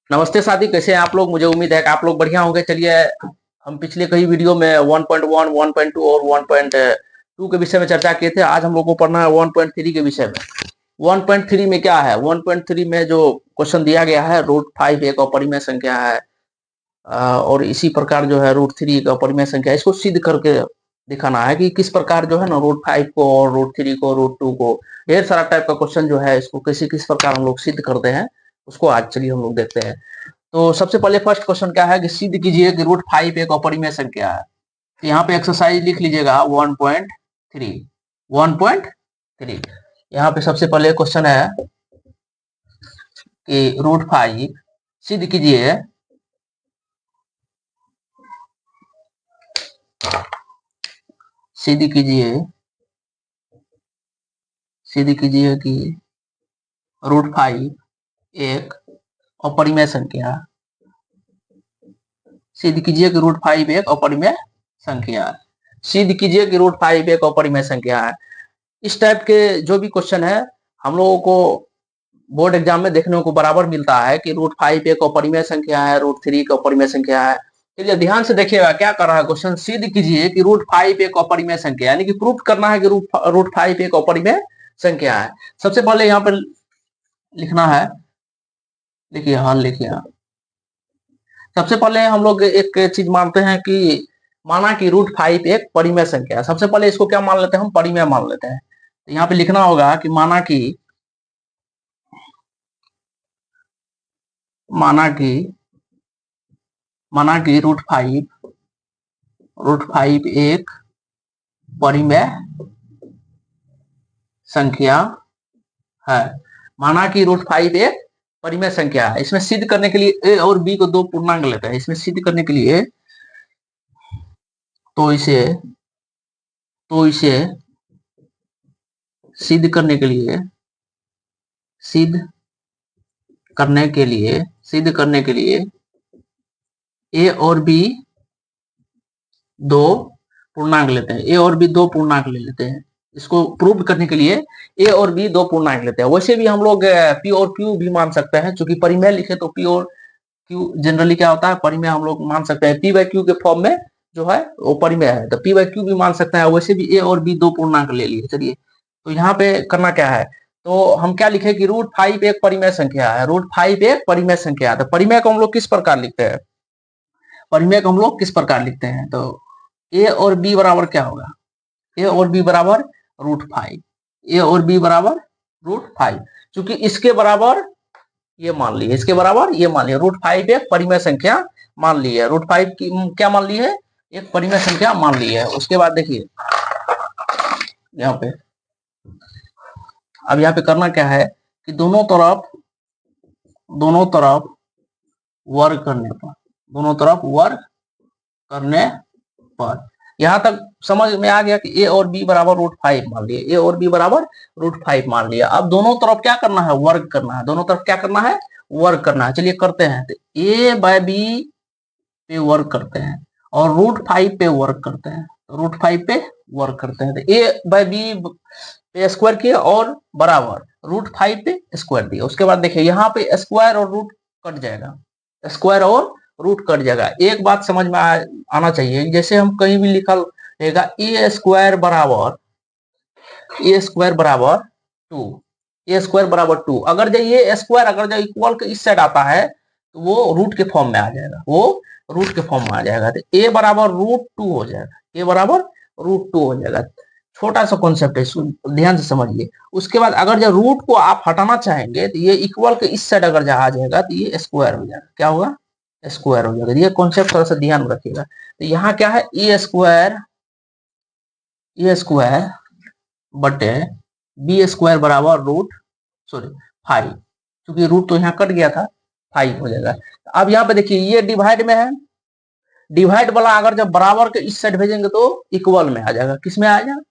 नमस्ते साथी, कैसे हैं आप लोग। मुझे उम्मीद है कि आप लोग बढ़िया होंगे। चलिए, हम पिछले कई वीडियो में 1.1, 1.2 और 1.2 के विषय में चर्चा किए थे। आज हम लोग को पढ़ना है 1.3 के विषय में। 1.3 में क्या है? 1.3 में जो क्वेश्चन दिया गया है, √5 एक अपरिमेय संख्या है, और इसी प्रकार जो है √3 एक अपरिमेय संख्या है। इसको सिद्ध करके दिखाना है कि किस प्रकार जो है ना √5 को और √3 को, √2 को, ढेर सारा टाइप का क्वेश्चन जो है, इसको किस प्रकार हम लोग सिद्ध करते हैं, उसको आज चलिए हम लोग देखते हैं। तो सबसे पहले फर्स्ट क्वेश्चन क्या है कि सिद्ध कीजिए कि √5 एक अपरिमेय संख्या है। तो यहाँ पे एक्सरसाइज लिख लीजिएगा 1.3। 1.3 यहाँ पे सबसे पहले क्वेश्चन है कि √5 सिद्ध कीजिए सिद्ध कीजिए कि √5 एक अपरिमेय संख्या। सिद्ध कीजिए कि √5 एक अपरिमेय संख्या है। सिद्ध कीजिए कि √5 एक अपरिमेय संख्या है। इस टाइप के जो भी क्वेश्चन है हम लोगों को बोर्ड एग्जाम में देखने को बराबर मिलता है कि √5 एक अपरिमेय संख्या है, √3 एक अपरिमेय संख्या है। चलिए ध्यान से देखिएगा क्या कर रहा है क्वेश्चन। सिद्ध कीजिए कि √5 एक अपरिमेय संख्या, यानी कि प्रूफ करना है कि √5 एक अपरिमेय संख्या है। सबसे पहले यहाँ पर लिखना है, देखिए हल लिखिए। सबसे पहले हम लोग एक चीज मानते हैं कि माना कि √5 एक परिमेय संख्या है। सबसे पहले इसको क्या मान लेते हैं? हम परिमेय मान लेते हैं। तो यहाँ पे लिखना होगा कि माना कि √5 एक परिमेय संख्या है। माना कि √5 एक परिमेय संख्या है। इसमें सिद्ध करने के लिए a और b को दो पूर्णांक लेते हैं। इसमें सिद्ध करने के लिए तो इसे सिद्ध करने के लिए a और b दो पूर्णांक लेते हैं। a और b दो पूर्णांक ले लेते हैं। इसको प्रूव करने के लिए a और b दो पूर्णांक लेते हैं। वैसे भी हम लोग p और q भी मान सकते हैं, क्योंकि परिमेय लिखे तो p और q जनरली क्या होता है, परिमेय हम लोग मान सकते हैं। p/q के फॉर्म में जो है वो परिमेय है, तो p/q भी मान सकते हैं। वैसे भी a और b दो पूर्णांक ले लिए। चलिए, तो यहाँ पे करना क्या है, तो हम क्या लिखे कि √5 एक परिमेय संख्या है। √5 एक परिमेय संख्या है। तो परिमेय को हम लोग किस प्रकार लिखते हैं? तो a और b बराबर क्या होगा? a और b बराबर √5। a और b बराबर √5, क्योंकि इसके बराबर ये मान लिए, √5 एक परिमेय संख्या मान ली है। √5 की क्या मान ली है? एक परिमेय संख्या मान ली है। उसके बाद देखिए यहाँ पे, अब यहाँ पे करना क्या है कि दोनों तरफ वर्ग करने पर यहाँ तक समझ में आ गया कि a और b बराबर √5 मान लिए। मान लिया। अब दोनों तरफ क्या करना है? वर्ग करना है। चलिए करते हैं। तो a/b पे वर्ग करते हैं और √5 पे वर्ग करते हैं। तो a/b पे स्क्वायर किए और बराबर √5 पे स्क्वायर दिया। उसके बाद देखिए यहाँ पे स्क्वायर और रूट कट जाएगा। एक बात समझ में आना चाहिए, जैसे हम कहीं भी लिखा रहेगा a स्क्वायर बराबर 2। अगर जो ये स्क्वायर अगर जो इक्वल के इस साइड आता है तो वो रूट के फॉर्म में आ जाएगा। तो a बराबर √2 हो जाएगा। छोटा सा कॉन्सेप्ट है, ध्यान से समझिए। उसके बाद अगर जब रूट को आप हटाना चाहेंगे तो ये इक्वल के इस साइड अगर आ जाएगा तो ये स्क्वायर हो जाएगा। क्या होगा? स्क्वायर हो जाएगा। ये कॉन्सेप्ट थोड़ा सा ध्यान में रखिएगा। तो यहाँ क्या है? ए स्क्वायर बटे b² बराबर √5, क्योंकि रूट तो यहाँ कट गया था, 5 हो जाएगा। अब यहाँ पे देखिए ये डिवाइड में है। डिवाइड वाला अगर जब बराबर के इस साइड भेजेंगे तो इक्वल में आ जाएगा। किस में आ जाएगा?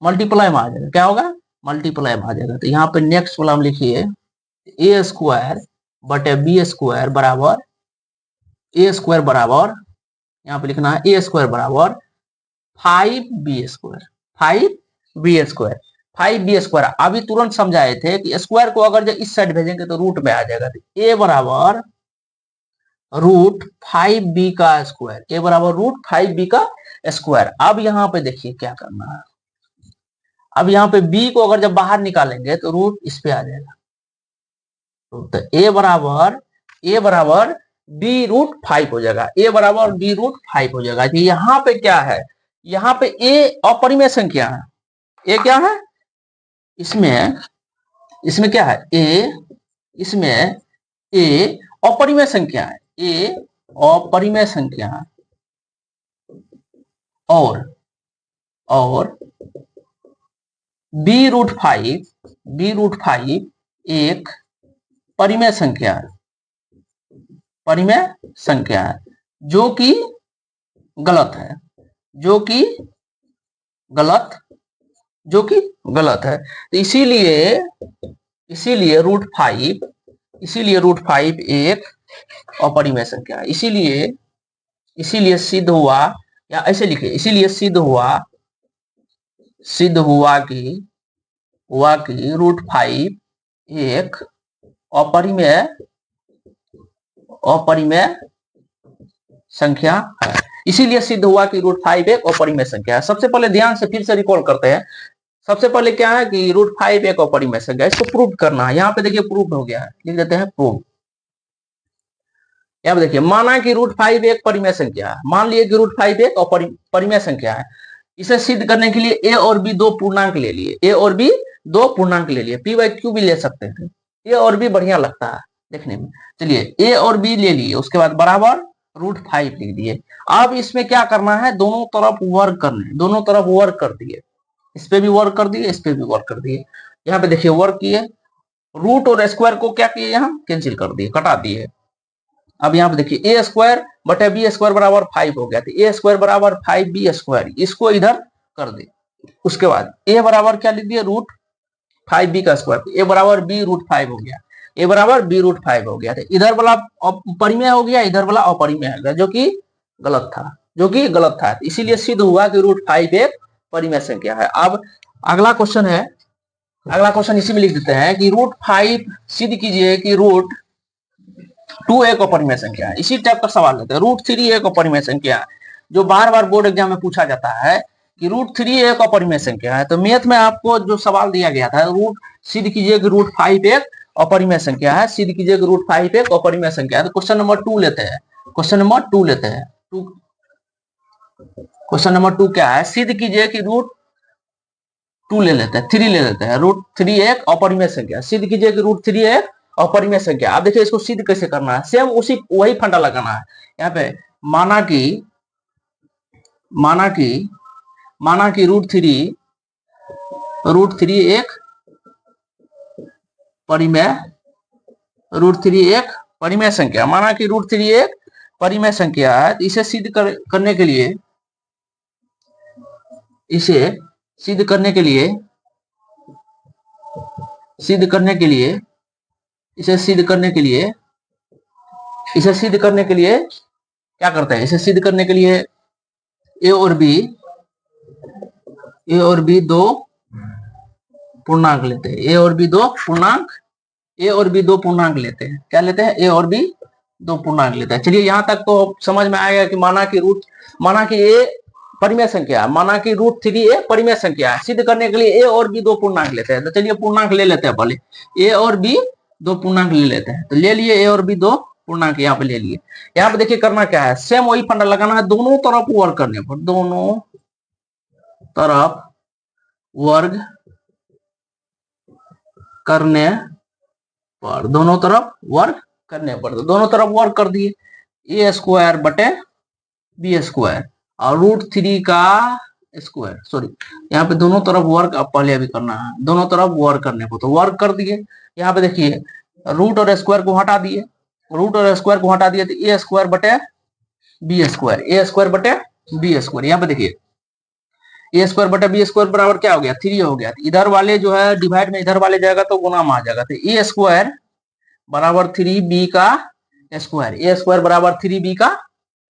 मल्टीप्लाई में आ जाएगा। क्या होगा? मल्टीप्लाई में आ जाएगा। तो यहाँ पे नेक्स्ट वाला हम लिखिए a² बटे b² बराबर यहाँ पे लिखना है a² बराबर 5b²। 5b²। अभी तुरंत समझाए थे कि स्क्वायर को अगर जब इस साइड भेजेंगे तो रूट में आ जाएगा। a बराबर √5b का स्क्वायर, a बराबर √5b का स्क्वायर। अब यहाँ पे देखिए क्या करना है। अब यहाँ पे b को अगर जब बाहर निकालेंगे तो रूट इस पे आ जाएगा। तो a बराबर b√5 हो जाएगा। a बराबर b√5 हो जाएगा। तो यहाँ पे क्या है, यहाँ पे a अपरिमेय संख्या है। a क्या है इसमें क्या है इसमें a अपरिमेय संख्या है। a अपरिमेय संख्या है और b√5 एक परिमेय संख्या है, जो कि गलत है, जो कि गलत है। तो इसीलिए √5 एक अपरिमेय संख्या है। इसीलिए सिद्ध हुआ, या ऐसे लिखिए, इसीलिए सिद्ध हुआ कि √5 एक अपरिमेय संख्या है। इसीलिए सिद्ध हुआ कि √5 एक अपरिमेय संख्या है। सबसे पहले ध्यान से फिर से रिकॉल करते हैं। सबसे पहले क्या है कि √5 एक अपरिमेय संख्या, इसको प्रूव करना है। यहाँ पे देखिए प्रूव हो गया है, लिख देते हैं प्रूव। यहाँ पे देखिए, माना कि √5 एक परिमेय संख्या है। मान लिए कि √5 एक परिमेय संख्या है। इसे सिद्ध करने के लिए a और b दो पूर्णांक ले लिए, p/q भी ले सकते थे। a और b बढ़िया लगता है देखने में। चलिए a और b ले लिए, उसके बाद बराबर √5 लिख दिए। अब इसमें क्या करना है, दोनों तरफ वर्ग कर दिए। इस पे भी वर्ग कर दिए, इस पे भी वर्ग कर दिए। यहाँ पे देखिए वर्ग किए, रूट और स्क्वायर को क्या किए, यहाँ कैंसिल कर दिए, कटा दिए। अब यहाँ पे देखिए a² बराबर 5 हो गया। तो a² बराबर 5b², इसको इधर कर दे। उसके बाद a बराबर क्या लिख दिए, √5b का स्क्वायर। a बराबर b√5 हो गया, तो इधर वाला परिमेय हो गया, इधर वाला अपरिमेय हो गया, जो कि गलत था। इसीलिए सिद्ध हुआ कि √5 एक परिमेय संख्या है। अब अगला क्वेश्चन इसी में लिख देते हैं कि √5 सिद्ध कीजिए कि √2 एक अपरिमेय संख्या है। इसी टाइप का सवाल लेते हैं। √3 एक अपरिमेय संख्या है, जो बार बार बोर्ड एग्जाम में पूछा जाता है कि √3 एक अपरिमेय संख्या है। तो मैथ में आपको जो सवाल दिया गया था, सिद्ध कीजिए कि √5 एक अपरिमेय संख्या है, सिद्ध कीजिए कि √5 एक अपरिमेय संख्या है। तो क्वेश्चन नंबर 2 लेते हैं। क्वेश्चन नंबर 2 क्या है, सिद्ध कीजिए कि √2 ले लेते हैं, 3 ले लेते हैं। √3 एक अपरिमेय संख्या, सिद्ध कीजिए कि √3 एक अपरिमेय संख्या। अब देखिए इसको सिद्ध कैसे करना है, सेम वही फंडा लगाना है। यहाँ पे माना कि √3 एक परिमेय संख्या, माना कि √3 एक परिमेय संख्या है। इसे सिद्ध करने के लिए क्या करते हैं, इसे सिद्ध करने के लिए a और b दो पूर्णांक लेते हैं। a और b दो पूर्णांक लेते हैं। क्या लेते हैं, a और b दो पूर्णांक लेते हैं। चलिए यहाँ तक तो समझ में आएगा कि माना कि a परिमेय संख्या, माना कि √3 एक परिमेय संख्या है। सिद्ध करने के लिए a और b दो पूर्णांक लेते हैं। तो चलिए पूर्णांक ले लेते हैं, पहले a और b दो पूर्णांक ले लेते हैं। तो ले लिए a और b दो पूर्णांक, यहाँ पे ले लिए। यहाँ पे देखिए करना क्या है, सेम वही फंडा लगाना है, दोनों तरफ वर्ग करने पर, दोनों तरफ वर्ग करने पर, दोनों तरफ वर्ग कर दिए। a² बटे b² और √3 का स्क्वायर, सॉरी यहाँ पे दोनों तरफ वर्ग अब पहले अभी करना है, दोनों तरफ वर्ग करने को, तो वर्ग कर दिए। यहाँ पे देखिए रूट और स्क्वायर को हटा दिए, तो a² बटे b², यहाँ पे देखिए a² बटे b² बराबर क्या हो गया, 3 हो गया। इधर वाले जो है डिवाइड में इधर वाले जाएगा तो गुना में आ जाएगा। तो a² बराबर 3b का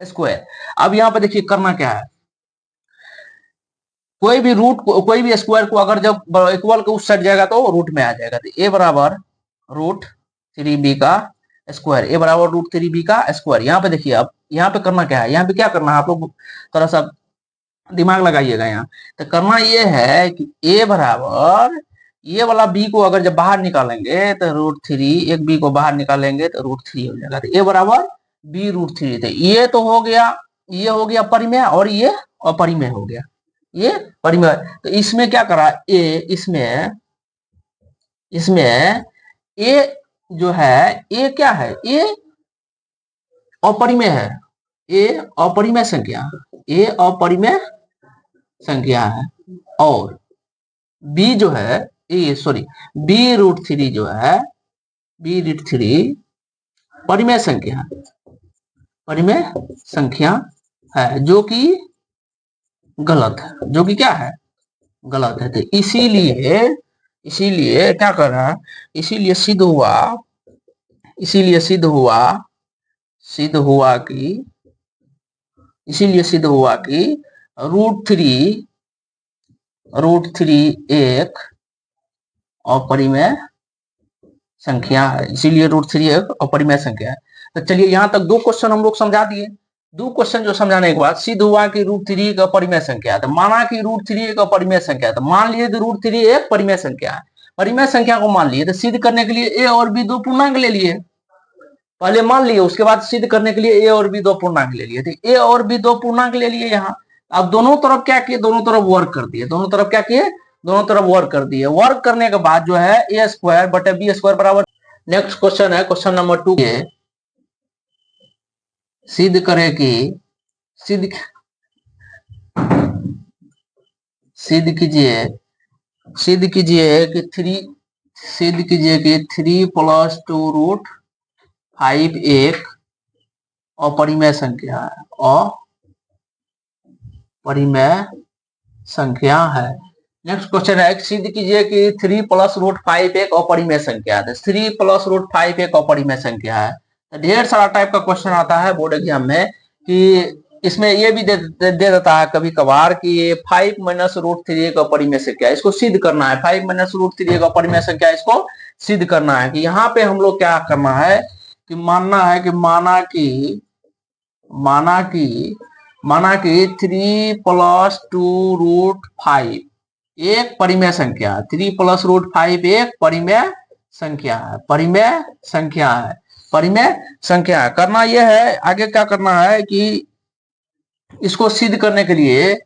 स्क्वायर। अब यहाँ पे देखिए करना क्या है, कोई भी कोई भी स्क्वायर को अगर जब इक्वल के उस साइड जाएगा तो रूट में आ जाएगा। तो ए बराबर रूट 3b का स्क्वायर, ए बराबर रूट 3b का स्क्वायर। यहाँ पे देखिए, अब यहाँ पे करना क्या है, यहाँ पे क्या करना है, आप लोग थोड़ा सा दिमाग लगाइएगा। यहाँ तो करना ये है कि ए बराबर ये वाला बी को अगर जब बाहर निकालेंगे तो रूट 3, एक बी को बाहर निकालेंगे तो रूट 3 हो जाएगा। तो ए बराबर बी रूट 3। तो ये तो हो गया, ये हो गया परिमेय और ये अपरिमेय हो गया, ये परिमेय। तो इसमें क्या करा ए, इसमें ए जो है, ए क्या है, ए अपरिमेय है, ए अपरिमेय संख्या, ए अपरिमेय संख्या है। और बी जो है, बी रूट 3 जो है, बी रूट 3 परिमेय संख्या है, परिमेय संख्या है, जो कि गलत है, जो कि क्या है, गलत है। तो इसीलिए क्या कर रहा है, इसीलिए सिद्ध हुआ कि रूट 3 एक अपरिमेय संख्या है, इसीलिए रूट 3 एक अपरिमेय संख्या है। तो चलिए यहाँ तक 2 क्वेश्चन हम लोग समझा दिए। 2 क्वेश्चन जो समझाने के बाद सिद्ध हुआ कि रूट 3 एक अपरिमेय संख्या है। तो माना कि रूट 3 एक अपरिमेय संख्या है, तो मान लिए कि रूट 3 एक परिमेय संख्या है, परिमेय संख्या को मान लिए। तो सिद्ध करने के लिए ए और बी 2 पूर्णांक ले लिए, पहले मान लिए, उसके बाद सिद्ध करने के लिए ए और बी 2 पूर्णांक ले लिए। तो ए और बी 2 पूर्णांक ले लिए। यहाँ अब दोनों तरफ क्या किए, दोनों तरफ वर्क कर दिए, दोनों तरफ क्या किए, दोनों तरफ वर्क कर दिए। वर्क करने के बाद जो है ए स्क्वायर बटे बी स्क्वायर बराबर। नेक्स्ट क्वेश्चन है क्वेश्चन नंबर 2, सिद्ध करें कि सिद्ध कीजिए कि 3 + 2 रूट 5 एक अपरिमेय संख्या है, अपरिमेय संख्या है। नेक्स्ट क्वेश्चन है सिद्ध कीजिए कि 3 + रूट 5 एक अपरिमेय संख्या है। 3 + रूट 5 एक अपरिमेय संख्या है। ढेर सारा टाइप का क्वेश्चन आता है बोर्ड एग्जाम में कि इसमें ये भी दे देता है कभी कभार कि 5 - रूट 3 एक अपरिमेय संख्या, इसको सिद्ध करना है। 5 - रूट 3 एक अपरिमेय संख्या, इसको सिद्ध करना है। कि यहाँ पे हम लोग क्या करना है कि मानना है कि माना कि 3 + 2 रूट 5 एक परिमेय संख्या, 3 + रूट 5 एक परिमेय संख्या है, परिमेय संख्या है, परिमेय संख्या है। करना यह है, आगे क्या करना है कि इसको सिद्ध करने के लिए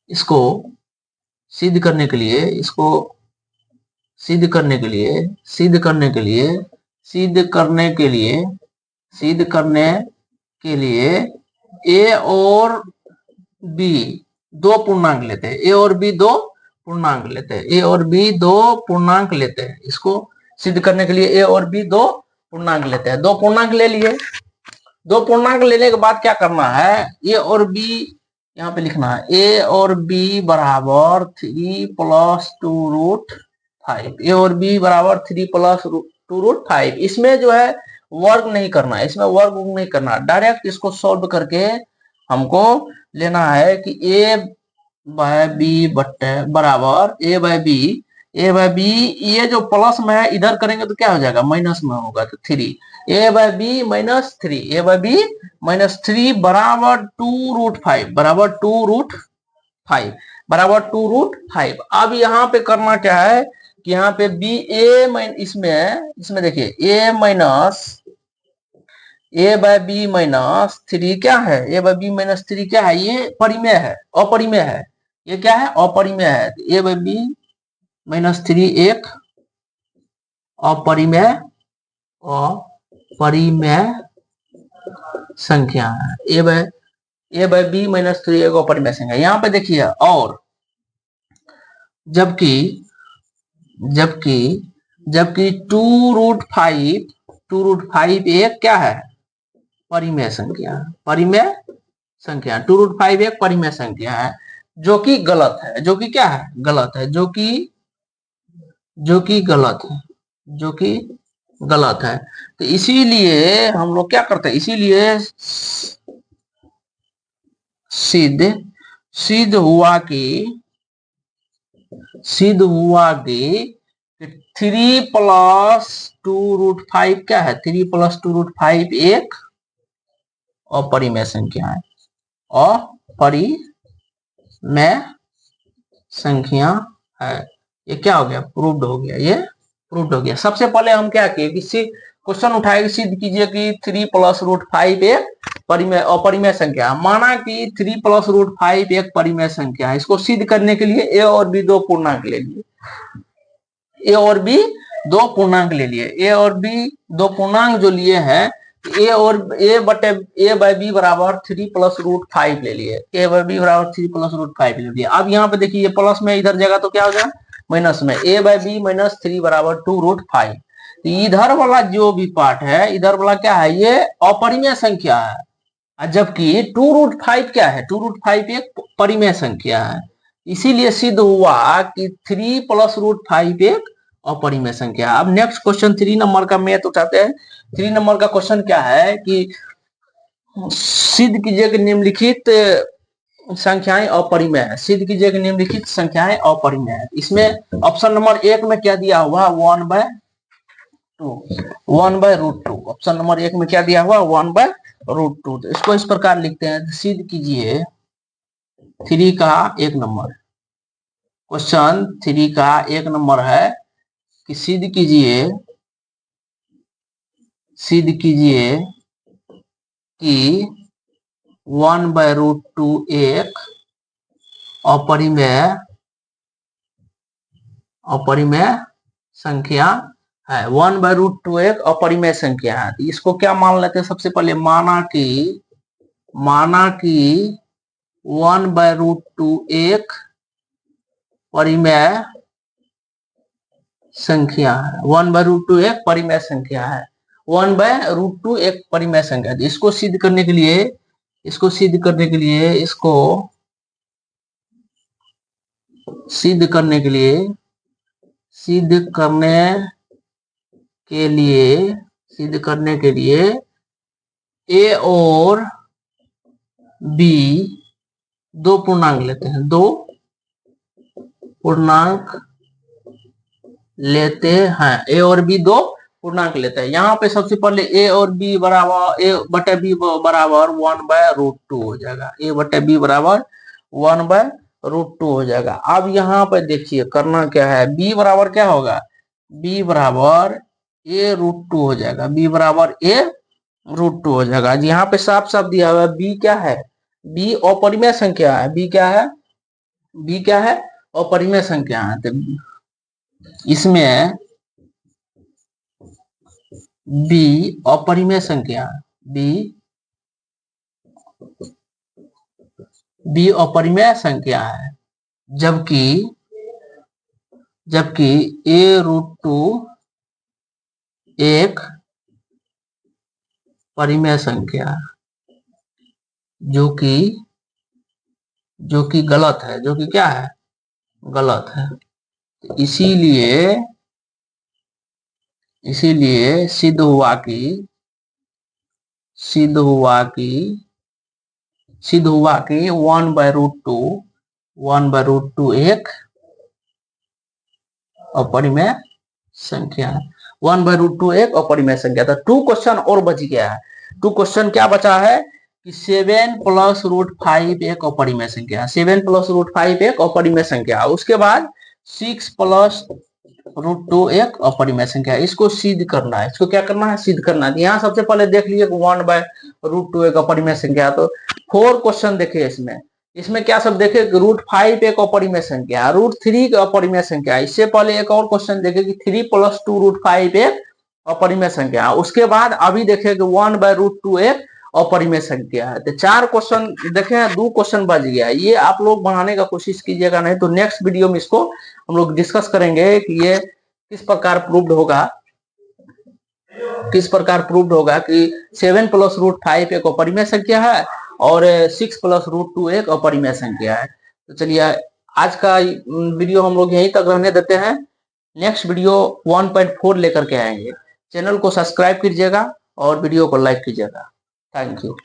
इसको सिद्ध करने के लिए ए और बी 2 पूर्णांक लेते हैं, ए और बी 2 पूर्णांक लेते हैं, इसको सिद्ध करने के लिए ए और बी 2 पूर्णांक लेते हैं। 2 पूर्णांक ले लिए। 2 पूर्णांक लेने के बाद क्या करना है, ए और बी यहाँ पे लिखना है, ए और बी बराबर 3 + 2 रूट 5, ए और बी बराबर 3 + 2 रूट 5। इसमें जो है वर्क नहीं करना है, इसमें वर्क नहीं करना, डायरेक्ट इसको सॉल्व करके हमको लेना है कि ए बाय बी बराबर ए बाय बी, ये जो प्लस में है इधर करेंगे तो क्या हो जाएगा, माइनस में होगा। तो 3 ए बाय बी -3 बराबर 2 रूट 5 बराबर 2 रूट 5। अब यहाँ पे करना क्या है कि यहाँ पे बी इसमें देखिए ए बाय बी -3 क्या है, ए बाय बी -3 क्या है, ये परिमेय है, अपरिमेय है, ये क्या है, अपरिमेय है। ए बाय बी -3 एक अपरिमेय संख्या है। ए बाय बी -3 एक अपरिमेय संख्या। यहाँ पे देखिए, और जबकि 2 रूट 5 एक क्या है, परिमेय संख्या, 2 रूट 5 एक परिमेय संख्या है, जो कि गलत है, जो कि क्या है, गलत है, जो कि गलत है। तो इसीलिए हम लोग क्या करते हैं, इसीलिए सिद्ध हुआ कि 3+2√5 क्या है? 3+2√5 एक अपरिमेय संख्या है। अपरिमेय संख्या है। ये क्या हो गया? प्रूव्ड हो गया। ये प्रूव्ड हो गया। सबसे पहले हम क्या किए कि क्वेश्चन उठाए, सिद्ध कीजिए कि 3+√5 एक अपरिमेय संख्या है। माना कि 3+√5 एक परिमेय संख्या है। इसको सिद्ध करने के लिए ए और बी दो पूर्णांक ले लिए। ए और बी दो पूर्णांक ले लिए। ए और बी दो पूर्णांक जो लिए हैं, ए बाई बी बराबर 3+√5 ले लिए। ए बाई बी बराबर 3+√5 ले लिए। अब यहाँ पे देखिए, ये प्लस में इधर जगह तो क्या हो जाए? माइनस में। ए बाई बी माइनस 3 बराबर 2√5। तो इधर वाला जो भी पार्ट है, इधर वाला क्या है? ये अपरिमेय संख्या है। जबकि 2√5 क्या है? 2√5 एक परिमेय संख्या है। इसीलिए सिद्ध हुआ कि 3+√5 एक अपरिमेय संख्या। अब नेक्स्ट क्वेश्चन 3 नंबर का मैथ उठाते हैं। 3 नंबर का क्वेश्चन क्या है कि सिद्ध कीजिए कि निम्नलिखित संख्याएं अपरिमेय है। सिद्ध कीजिए कि निम्नलिखित संख्याएं अपरिमेय है। इसमें ऑप्शन नंबर 1 में क्या दिया हुआ? 1/√2। ऑप्शन नंबर 1 में क्या दिया हुआ? 1/√2। तो इसको इस प्रकार लिखते हैं, सिद्ध कीजिए 3 का 1 नंबर। क्वेश्चन 3 का 1 नंबर है कि सिद्ध कीजिए कि 1/√2 एक अपरिमेय संख्या है। 1/√2 एक अपरिमेय संख्या है। तो इसको क्या मान लेते हैं? सबसे पहले माना कि 1/√2 एक परिमेय संख्या है। 1/√2 एक परिमेय संख्या है। 1/√2 एक परिमेय संख्या है। इसको सिद्ध करने के लिए इसको सिद्ध करने के लिए ए और बी दो पूर्णांक लेते हैं। दो पूर्णांक लेते हैं। ए और बी दो पूर्णांक लेते हैं। यहाँ पे सबसे पहले ए और बी बराबर ए बटे बी बराबर 1/√2 हो जाएगा। ए बटे बी बराबर 1/√2 हो जाएगा। अब यहाँ पे देखिए करना क्या है? बी बराबर क्या होगा? बी बराबर a√2 हो जाएगा। बी बराबर a√2 हो जाएगा। यहाँ पे साफ साफ दिया हुआ है बी क्या है? बी अपरिमेय संख्या है। बी क्या है? अपरिमेय संख्या है। तो इसमें बी अपरिमेय संख्या, बी अपरिमेय संख्या है। जबकि a√2 एक परिमेय संख्या है, जो कि गलत है। जो कि क्या है? गलत है। इसीलिए सिद्ध हुआ कि 1/√2 एक अपरिमेय संख्या है। 1/√2 एक अपरिमेय संख्या था। 2 क्वेश्चन और बच गया है। 2 क्वेश्चन क्या बचा है कि 7+√5 एक अपरिमेय संख्या है। 7+√5 एक अपरिमेय संख्या है। उसके बाद 6+√2 एक अपरिमेय संख्या है। इसको सिद्ध करना है। इसको क्या करना है? सिद्ध करना है। यहाँ सबसे पहले देख लीजिए 1/√2 एक अपरिमेय संख्या। तो 4 क्वेश्चन देखे इसमें क्या सब देखे कि √5 एक अपरिमेय संख्या, √3 एक अपरिमेय संख्या। इससे पहले एक और क्वेश्चन देखे कि 3+2√5 एक अपरिमेय संख्या। उसके बाद अभी देखे कि 1/√2 एक अपरिमेय संख्या है। तो 4 क्वेश्चन देखे हैं, 2 क्वेश्चन बच गया। ये आप लोग बनाने का कोशिश कीजिएगा, नहीं तो नेक्स्ट वीडियो में इसको हम लोग डिस्कस करेंगे कि ये किस प्रकार प्रूव्ड होगा कि 7+√5 एक अपरिमेय संख्या है और 6+√2 एक अपरिमेय संख्या है। तो चलिए आज का वीडियो हम लोग यहीं तक रहने देते हैं। नेक्स्ट वीडियो 1.4 लेकर के आएंगे। चैनल को सब्सक्राइब कीजिएगा और वीडियो को लाइक कीजिएगा। Thank you.